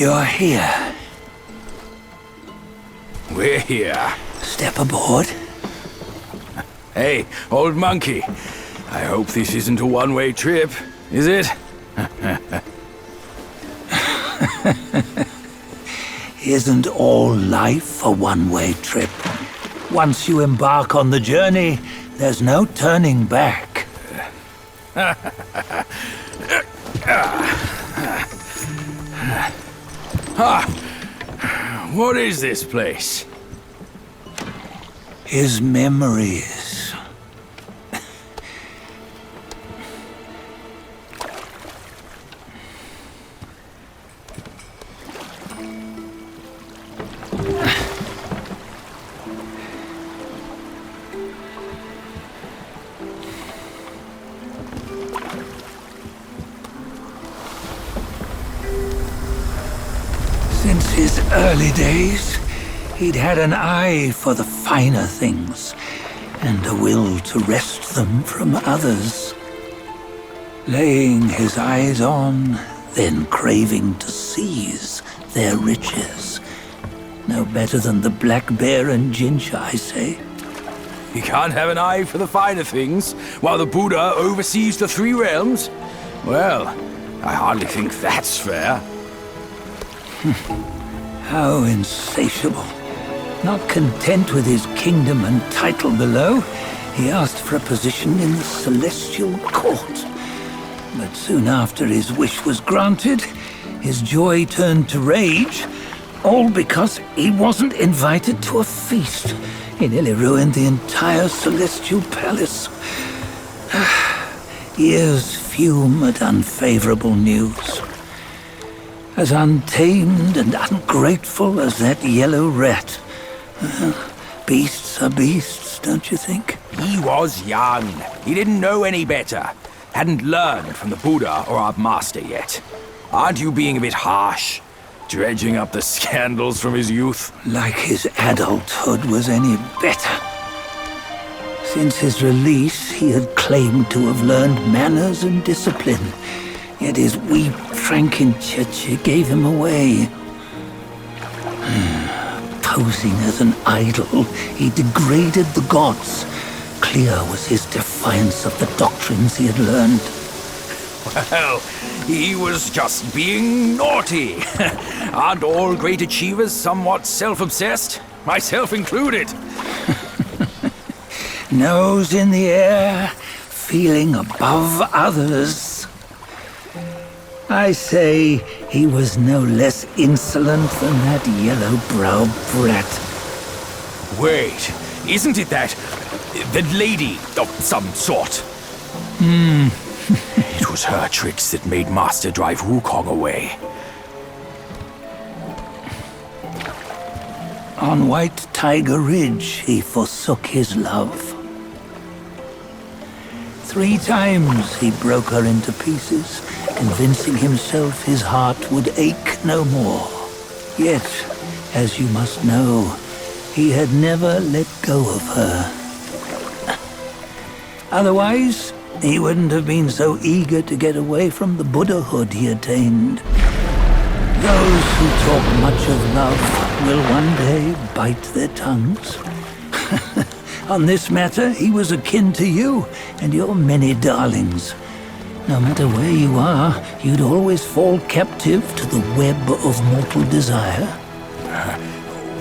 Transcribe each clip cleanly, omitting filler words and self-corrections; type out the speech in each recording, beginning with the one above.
You're here. We're here. Step aboard. Hey, old monkey. I hope this isn't a one-way trip, is it? Isn't all life a one-way trip? Once you embark on the journey, there's no turning back. What is this place? His memories. Since his early days, he'd had an eye for the finer things, and a will to wrest them from others. Laying his eyes on, then craving to seize their riches. No better than the black bear and ginger, I say. You can't have an eye for the finer things, while the Buddha oversees the three realms? Well, I hardly think that's fair. How insatiable. Not content with his kingdom and title below, he asked for a position in the celestial court. But soon after his wish was granted, his joy turned to rage, all because he wasn't invited to a feast. He nearly ruined the entire celestial palace. Ears fume at unfavorable news. As untamed and ungrateful as that yellow rat. Beasts are beasts, don't you think? He was young. He didn't know any better. Hadn't learned from the Buddha or our master yet. Aren't you being a bit harsh? Dredging up the scandals from his youth? Like his adulthood was any better. Since his release, he had claimed to have learned manners and discipline. Yet his weak Frankenchurch gave him away. Posing as an idol, he degraded the gods. Clear was his defiance of the doctrines he had learned. Well, he was just being naughty. Aren't all great achievers somewhat self-obsessed? Myself included. Nose in the air, feeling above others. I say he was no less insolent than that yellow-browed brat. Wait, isn't it that lady of some sort? It was her tricks that made Master drive Wukong away. On White Tiger Ridge, he forsook his love. 3 times he broke her into pieces, convincing himself his heart would ache no more. Yet, as you must know, he had never let go of her. Otherwise, he wouldn't have been so eager to get away from the Buddhahood he attained. Those who talk much of love will one day bite their tongues. On this matter, he was akin to you and your many darlings. No matter where you are, you'd always fall captive to the web of mortal desire.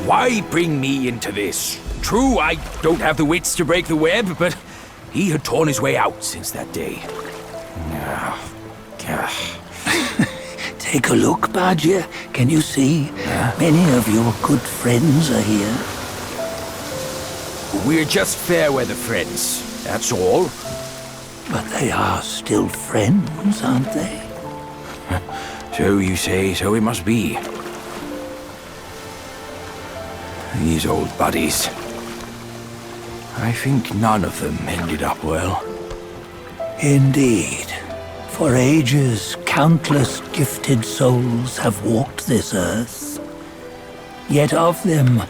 Why bring me into this? True, I don't have the wits to break the web, but he had torn his way out since that day. Take a look, R.𝐻. Can you see? Many of your good friends are here. We're just fair-weather friends, that's all. But they are still friends, aren't they? So you say, so it must be. These old buddies. I think none of them ended up well. Indeed. For ages, countless gifted souls have walked this earth. Yet of them,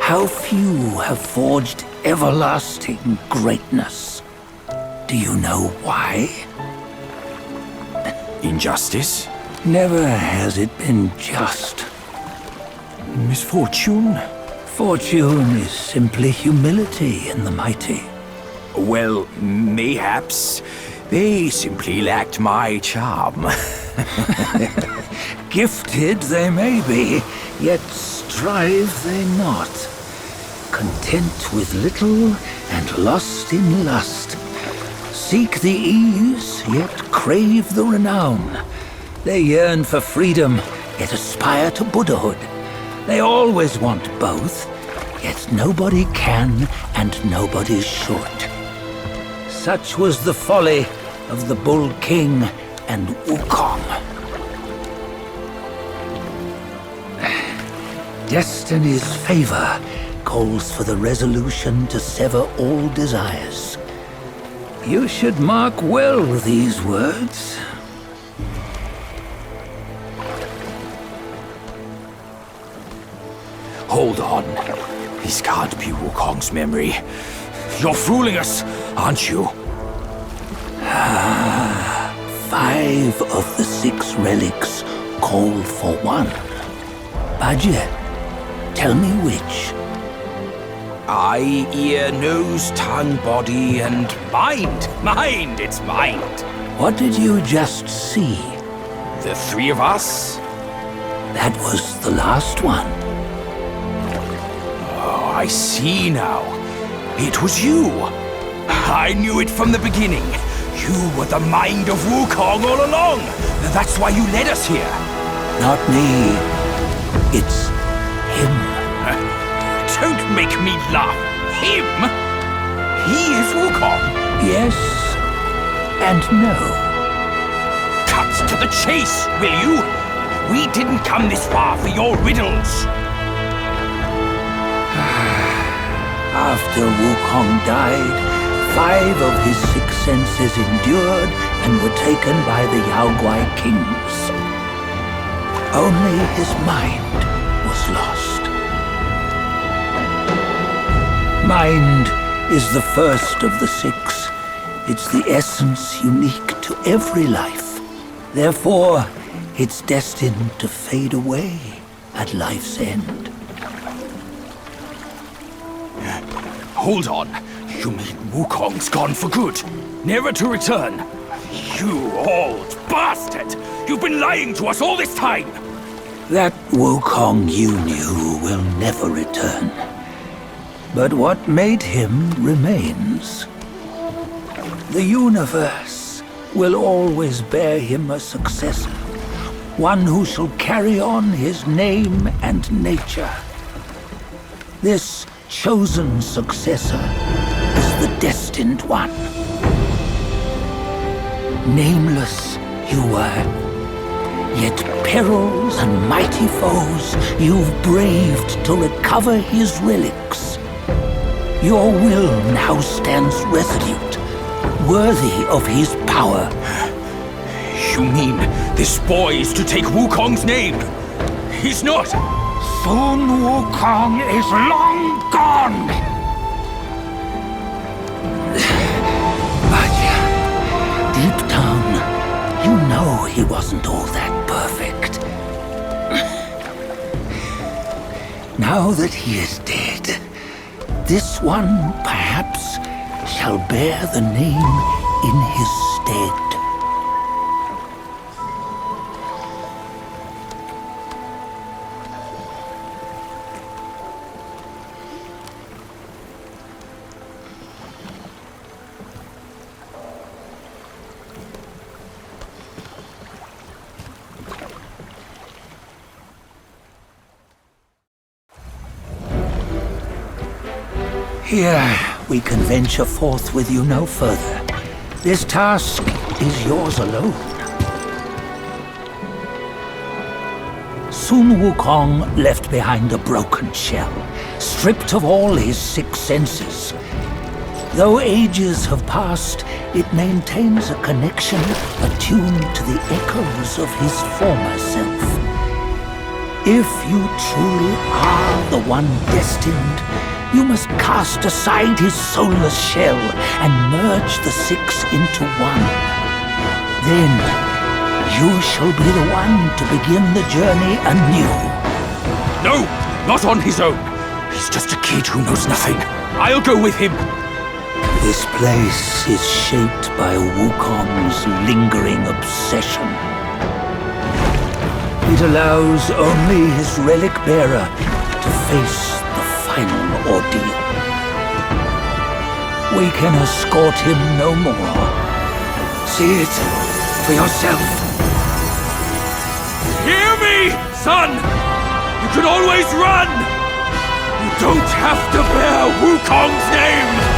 how few have forged everlasting greatness? Do you know why? Injustice? Never has it been just. Misfortune? Fortune is simply humility in the mighty. Well, mayhaps they simply lacked my charm. Gifted they may be, yet strive they not. Content with little and lost in lust. Seek the ease, yet crave the renown. They yearn for freedom, yet aspire to Buddhahood. They always want both, yet nobody can and nobody should. Such was the folly of the Bull King and Wukong. Destiny's favor calls for the resolution to sever all desires. You should mark well these words. Hold on. This can't be Wukong's memory. You're fooling us, aren't you? 5 of the 6 relics call for one. R.𝐎, tell me which. Eye, ear, nose, tongue, body, and mind. Mind, it's mind. What did you just see? The 3 of us? That was the last one. Oh, I see now. It was you. I knew it from the beginning. You were the mind of Wukong all along. That's why you led us here. Not me. It's him. Don't make me laugh. Him? He is Wukong. Yes and no. Cut to the chase, will you? We didn't come this far for your riddles. After Wukong died, 5 of his 6 senses endured and were taken by the Yaoguai kings. Only his mind was lost. Mind is the first of the 6. It's the essence unique to every life. Therefore, it's destined to fade away at life's end. Hold on. You mean Wukong's gone for good? Never to return? You old bastard! You've been lying to us all this time! That Wukong you knew will never return. But what made him remains. The universe will always bear him a successor. One who shall carry on his name and nature. This chosen successor is the destined one. Nameless you were, yet perils and mighty foes you've braved to recover his relics. Your will now stands resolute, worthy of his power. You mean this boy is to take Wukong's name? He's not! Sun Wukong is long gone! But deep down, you know he wasn't all that perfect. Now that he is dead, this one, perhaps, shall bear the name in his stead. Here, we can venture forth with you no further. This task is yours alone. Sun Wukong left behind a broken shell, stripped of all his 6 senses. Though ages have passed, it maintains a connection attuned to the echoes of his former self. If you truly are the one destined, you must cast aside his soulless shell and merge the 6 into one. Then you shall be the one to begin the journey anew. No, not on his own. He's just a kid who knows nothing. I'll go with him. This place is shaped by Wukong's lingering obsession. It allows only his relic bearer to face the final ordeal. We can escort him no more. See it for yourself. Hear me, son! You can always run! You don't have to bear Wukong's name!